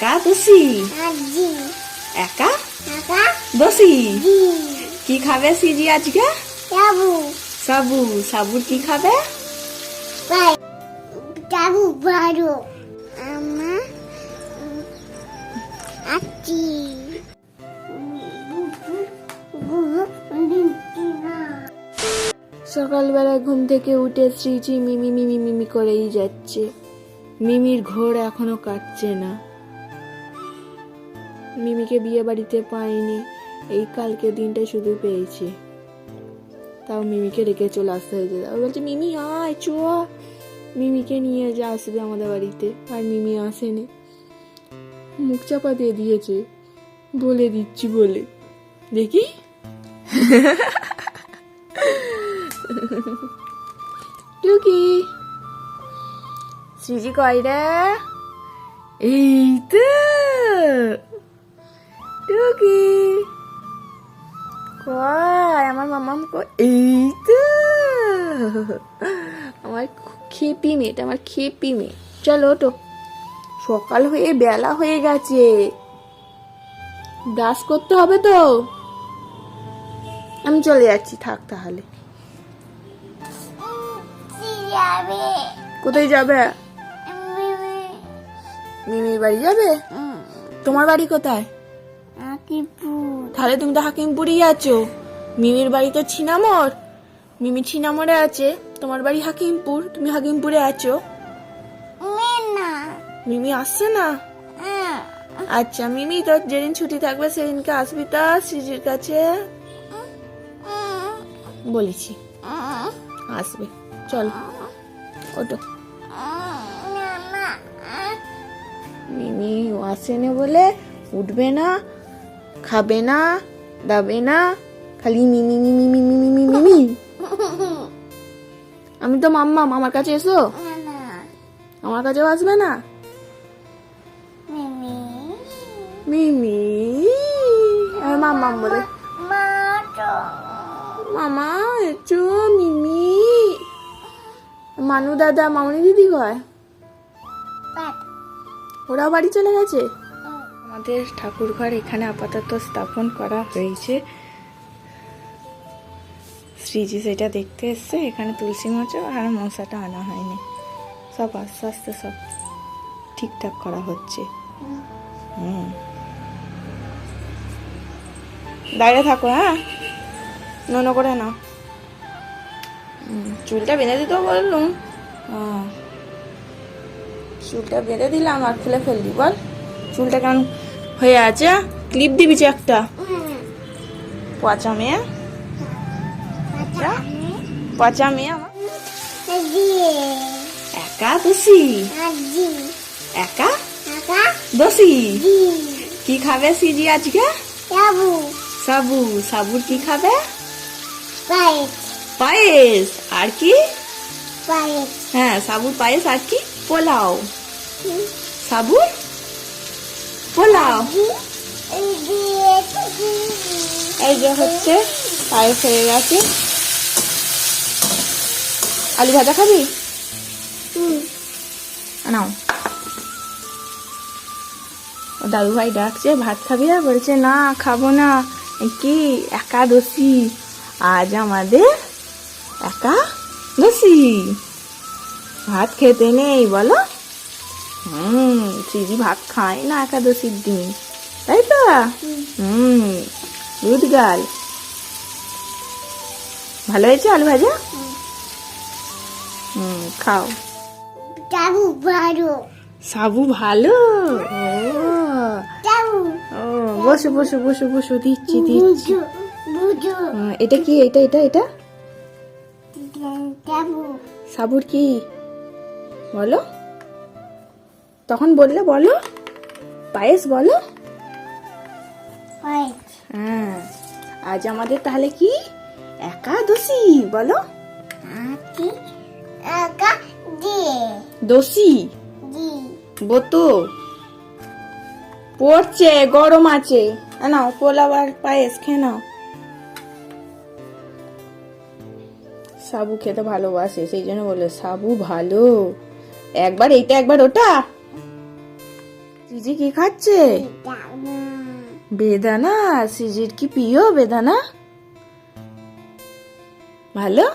একাদশী একাদশী কি খাবে সিজি আজকে? সাবু। সাবুর কি খাবে? সকালবেলা ঘুম থেকে উঠে শ্রীজি মিমি মিমি মিমি করেই যাচ্ছে। মিমির ঘোর এখনো কাটছে না। মিমিকে বিয়ে বাড়িতে পাইনি, এই কালকে দিনটা শুধু পেয়েছি। তাও মিমিকে রেখে চলে আসতে হয়েছে। ও বলছে মিমি আয় চ, মিমিকে নিয়ে যা আসবে আমাদের বাড়িতে। আর মিমি আসেনি, মুখ চাপা দিয়ে দিয়েছে, বলে দিচ্ছি বলে। দেখি টুকি শ্রীজি কয় রে? এই তো টুকি কয়, আমার মামাম কয় এই তো আমার খেপি মেয়েটা, আমার খেপি মেয়ে। চলো ওঠো, সকাল হয়ে বেলা হয়ে গেছে, ব্রাশ করতে হবে তো। আমি চলে যাচ্ছি, থাক তাহলে। কোথায় যাবে? মিমির বাড়ি যাবে? তোমার বাড়ি কোথায়? তাহলে তুমি তো হাকিমপুরেই আছো। মিমির বাড়ি তো ছিনামোড়, মিমি ছিনামোড়ে আছে, তোমার বাড়ি হাকিমপুর, তুমি হাকিমপুরে আছো। মিমি আসছে না? আচ্ছা, মিমি তো যেদিন ছুটি থাকবে সেদিনকে আসবি তা সিজির কাছে বলেছি, আসবে। চল ওটো। মিমি আসেনে বলে উঠবে না, খাবে না, দাবে না, খালি মিমি মিমি মিমি মিমি মিমি। আমি তো মাম্মা, আমার কাছে এসো। আমার কাছেও আসবে না? মিমি মাম্মাম বলে, মামা এসো মিমি। মানু দাদা মামনি দিদি কয়? ওরাও বাড়ি চলে গেছে। আমাদের ঠাকুর ঘর এখানে আপাতত স্থাপন করা হয়েছে। শ্রীজি সেটা দেখতে এসছে। এখানে তুলসী মাচো আর মশাটা আনা হয়নি, সব আস্তে আস্তে সব ঠিকঠাক করা হচ্ছে। দাঁড়িয়ে থাকো, হ্যাঁ, নো করে না। চুলটা বেঁধে দিতেও বললুম, চুলটা বেঁধে দিলাম আর খুলে ফেললি। বল চুলটা কেমন হয়ে আছে? ক্লিপ দিবি একটা, পচা মেয়ে, পচা মেয়ে আমার। একাদশী একাদশী কি খাবে সিজি আজকে? সাবু। সাবুর কি খাবে? পায়েস। আর কি? হ্যাঁ, সাবুর পায়েস। আর কি? পোলাও। সাবুর পোলাও। এই যে হচ্ছে পায়েস হয়ে গেছে। আলু ভাজা খাবি? নাও। দাদু ভাই ডাকছে, ভাত খাবি? আর বলছে না খাবো না। কি একাদশী, আজ আমাদের একাদশী, ভাত খেতে নেই বলো। সিজি ভাত খায় না একাদশীর দিন, তাই তো? Good girl. ভালো হয়েছে আলু ভাজা? খাও। সাবু ভালো। বসো বসো বসো বসো, দিচ্ছি দিচ্ছি। এটা কি? এটা এটা এটা সাবুর কি বলো? তখন বললে বলো, পায়েস বলো। হ্যাঁ, আজ আমাদের তাহলে কি একাদশী বলো। দোষী বতো পড়ছে, গরম আছে। নাও পোলাও আর পায়েস খেয়ে নাও। সাবু খেতে ভালোবাসে, সেই জন্য বলে সাবু ভালো। একবার এইটা একবার ওটা। সিজি কি খাচ্ছে? বেদানা। সিজির কি প্রিয় বেদানা? ভালো।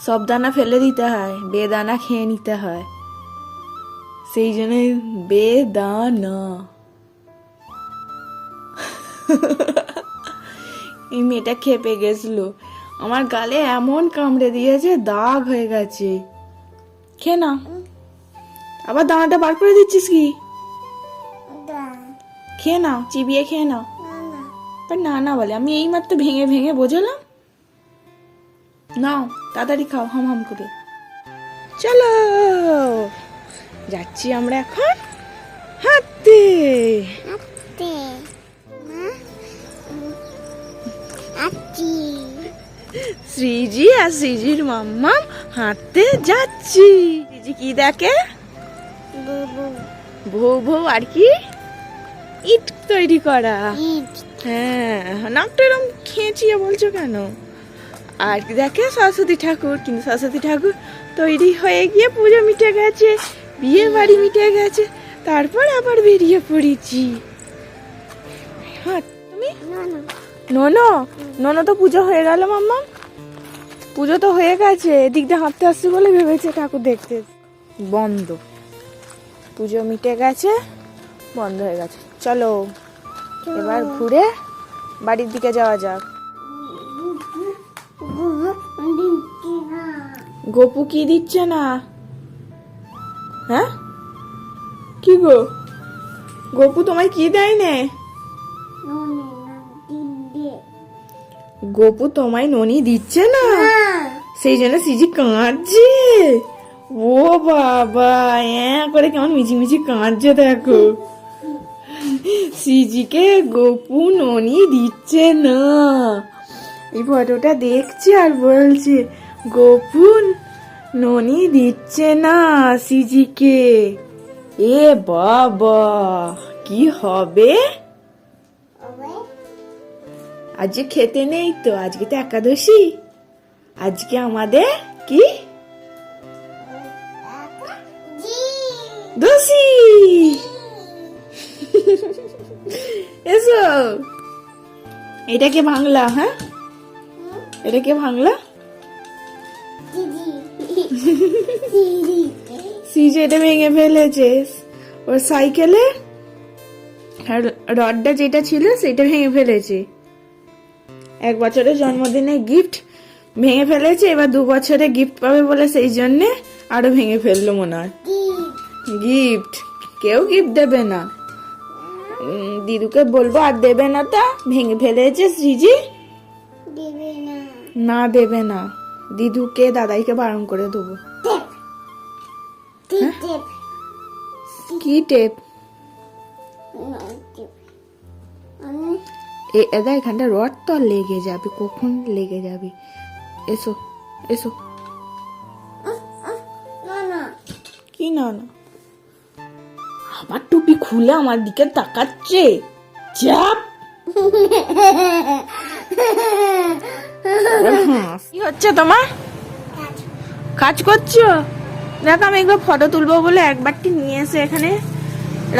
সব দানা ফেলে দিতে হয়, বেদানা খেয়ে নিতে হয়, সেই জন্য বেদানা। এই মেয়েটা খেপে গেছিল, আমার গালে এমন কামড়ে দিয়েছে দাগ হয়ে গেছে। খেয়ে না, আবার দানাটা বার করে দিচ্ছিস কি? খেয়ে নাও, চিবিয়ে খেয়ে নাও। না না বলে, আমি এই মাত্র ভেঙে ভেঙে বোঝালাম। নাও তাড়াতাড়ি খাও হাম হাম করে। চলো যাচ্ছি আমরা এখন হাঁটতে। শ্রীজি আর শ্রীজির মাম্মাম হাঁটতে যাচ্ছি। শ্রীজি কি দেখে? বউ বউ আর কি ইট তৈরি করা। হ্যাঁ, নাকটা এরকম খেঁচিয়ে বলছো কেন? আর কি দেখে? সরস্বতী ঠাকুর। কিন্তু সরস্বতী ঠাকুর তৈরি হয়ে গিয়ে পুজো মিটে গেছে, বিয়ে বাড়ি মিটে গেছে, তারপর আবার বেরিয়ে পড়েছি। হ্যাঁ তুমি ননো ননো তো পুজো হয়ে গেল মাম্মা, পুজো তো হয়ে গেছে। এদিক দিয়ে হাঁটতে আসছে বলে ভেবেছে ঠাকুর দেখতে। বন্ধ, পুজো মিটে গেছে, বন্ধ হয়ে গেছে। চলো এবার ঘুরে বাড়ির দিকে যাওয়া যাক। গোপু কি দিচ্ছে না? হ্যাঁ কি গো, গোপু তোমায় কি দেয় নে? গোপু তোমায় ননি দিচ্ছে না, সেই জন্য সিজি কাঁদছে। ও বাবা, করে কেমন মিছিমিছি কাঁদছে দেখো। সিজিকে গোপু ননি দিচ্ছে না। এই ফটোটা দেখছে আর বলছে গোপু ননি দিচ্ছে না সিজিকে। এ বাবা, কি হবে? আজকে খেতে নেই তো, আজকে তো একাদশী। আজকে আমাদের কি দোষী। এসো, এটা কে ভাঙলা? হ্যাঁ, এটা কে ভাঙলা? সিজি এটা ভেঙে ফেলেছে। ওর সাইকেলে রডটা যেটা ছিল সেটা ভেঙে ফেলেছে। 1 বছরের জন্মদিনে গিফট ভেঙে ফেলেছে, এবার 2 বছরে গিফট পাবে বলে সেই জন্য আরো ভেঙে ফেললো মনে হয়। গিফট কেউ গিফট দেবে না, দিদুকে বলবো আর দেবে না। তা ভেঙে ফেলেছে শ্রীজি, না দেবে না। দিদুকে দাদাইকে বারণ করে দেবো। কি টেপ? এদা এখানটা রড তো লেগে যাবে, কখন লেগে যাবে। এসো এসো। কি না না, আবার টুপি খুলে আমার দিকে তাকাচ্ছে। চাপ। কি হচ্ছে তোমার? কাজ করছো? দেখো আমি একবার ফটো তুলবো বলে একবারটি নিয়ে এসে এখানে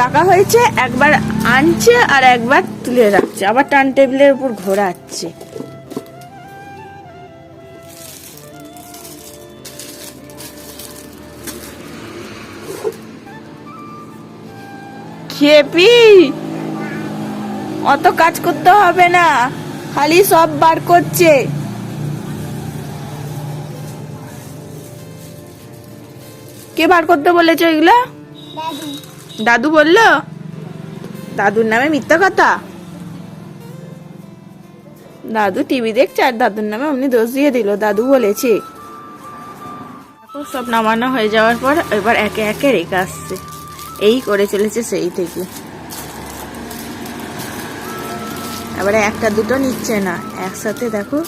রাখা হয়েছে, একবার আনছে আর একবার তুলে রাখছে, আবার টার্ন টেবিলের উপর ঘোরাচ্ছে। খেপি, অত কাজ করতে হবে না, খালি সব বার করছে। কে বার করতে বলেছে এগুলা? দাদু বললো? দাদুর নামে মিথ্যা কথা। দাদু টিভি দেখছে আর দাদুর নামে অমনি দোষ দিয়ে দিল। দাদু বলেছে। সব নামানো হয়ে যাওয়ার পর এবার একে একে রেখে আসছে। এই করে চলেছে সেই থেকে। এবারে একটা দুটো নিচ্ছে না, একসাথে দেখো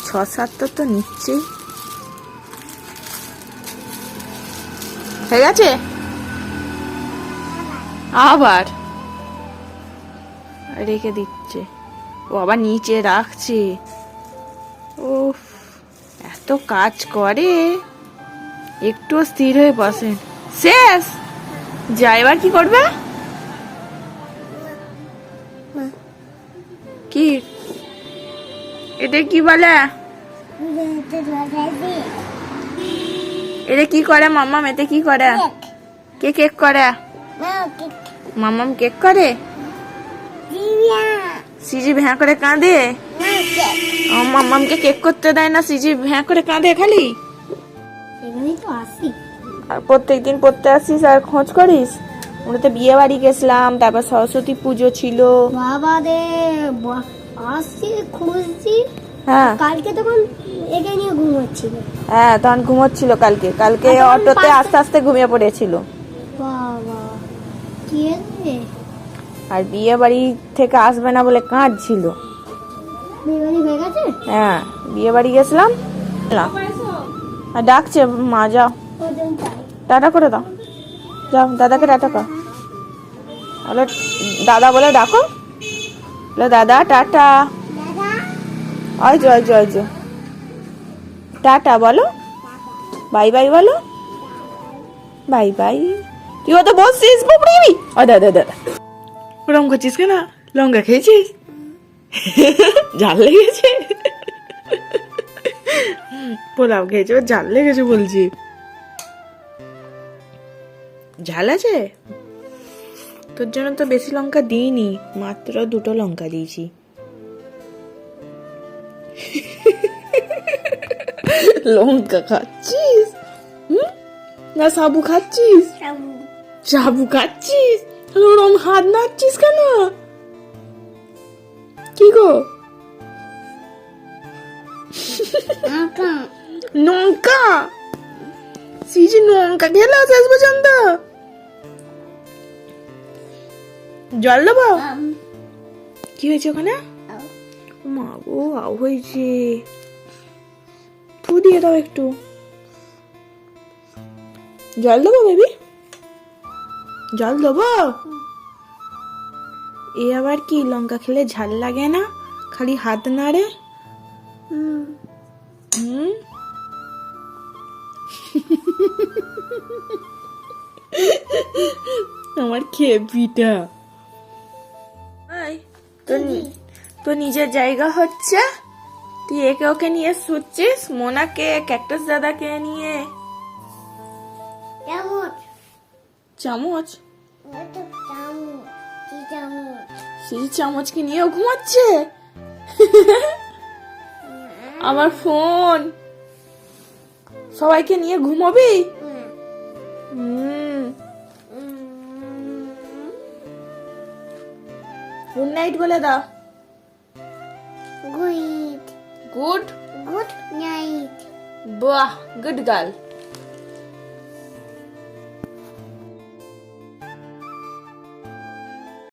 6-7টা তো নিচ্ছেই। হয়ে গেছে, আবার রেখে দিচ্ছে। ও আবার নিচে রাখছে। উফ, এত কাজ করে, একটু স্থির হয়ে বসেন। শেষ। যা এবার কি করবে? কি এটা কি বলে? এটা কি করে মাম্মাম? এতে কি করে? কে কেক করে? মাম্মাম কেক করে? সিজি ভ্যাঁ করে কাঁদে? মাম্মামকে কেক করতে দেয় না, সিজি ভ্যাঁ করে কাঁদে খালি। আর প্রত্যেকদিন পড়তে আসিস আর খোঁজ করিস। আমরা তো বিয়ে বাড়ি গেছিলাম, তারপর সরস্বতী পুজো ছিল। বাবা রে, আসছি খুঁজছি। হ্যাঁ কালকে তখন একে নিয়ে ঘুমোচ্ছিল। হ্যাঁ, তখন ঘুমোচ্ছিল কালকে আর তখন অটোতে আস্তে আস্তে ঘুমিয়ে পড়েছিল। বাবা কি রে, আর বিয়ে বাড়ি থেকে আসবে না বলে কাঁদছিল। বিয়ে হয়ে গেছে? হ্যাঁ, বিয়ে বাড়ি গেছিলাম না। আর ডাকছে মা, যাও টাটা করে দাও, যাও দাদাকে টাটা কর। বলে দাদা বলে ডাকো, বলে দাদা টাটা। ওই যে ওই যে ওই যে টাটা বলো, বাই বাই বলো, বাই বাই। তুই তো বলছিস বুবড়ি। ও দাদা দাদা ওরম করছিস কেন? লঙ্কা খেয়েছিস? ঝাল লেগেছে? পোলাও খেয়েছে, ওর ঝাল লেগেছে বলছি। ঝাল আছে? তোর জন্য তো বেশি লঙ্কা দিইনি, মাত্র 2টো লঙ্কা দিয়েছি। লঙ্কা খাচ্ছিস? না সাবু খাচ্ছিস? সাবু খাচ্ছিস? ওরম হাত নাড়ছিস কেন? কি গো? লঙ্কা সিজি লঙ্কা খেলা শেষ পর্যন্ত? জল দেবো? কি হয়েছে ওখানে? মা গো, আও হয়েছে। ফু দিয়ে দাও একটু। জল দেবো বেবি? জল দেবো? এ আবার কি, লঙ্কা খেলে ঝাল লাগে না, খালি হাত নাড়ে? আমার খেপিটা। তো নিজের জায়গা হচ্ছে, তুই একে ওকে নিয়ে শুচ্ছিস, মোনাকে ক্যাকটাস দাদাকে নিয়ে। চামচ? সেই চামচকে নিয়েও ঘুমাচ্ছে। আবার ফোন, সবাইকে নিয়ে ঘুমাবি? গুড নাইট বলে দাও। Good good good night. বাহ, গুড গার্ল।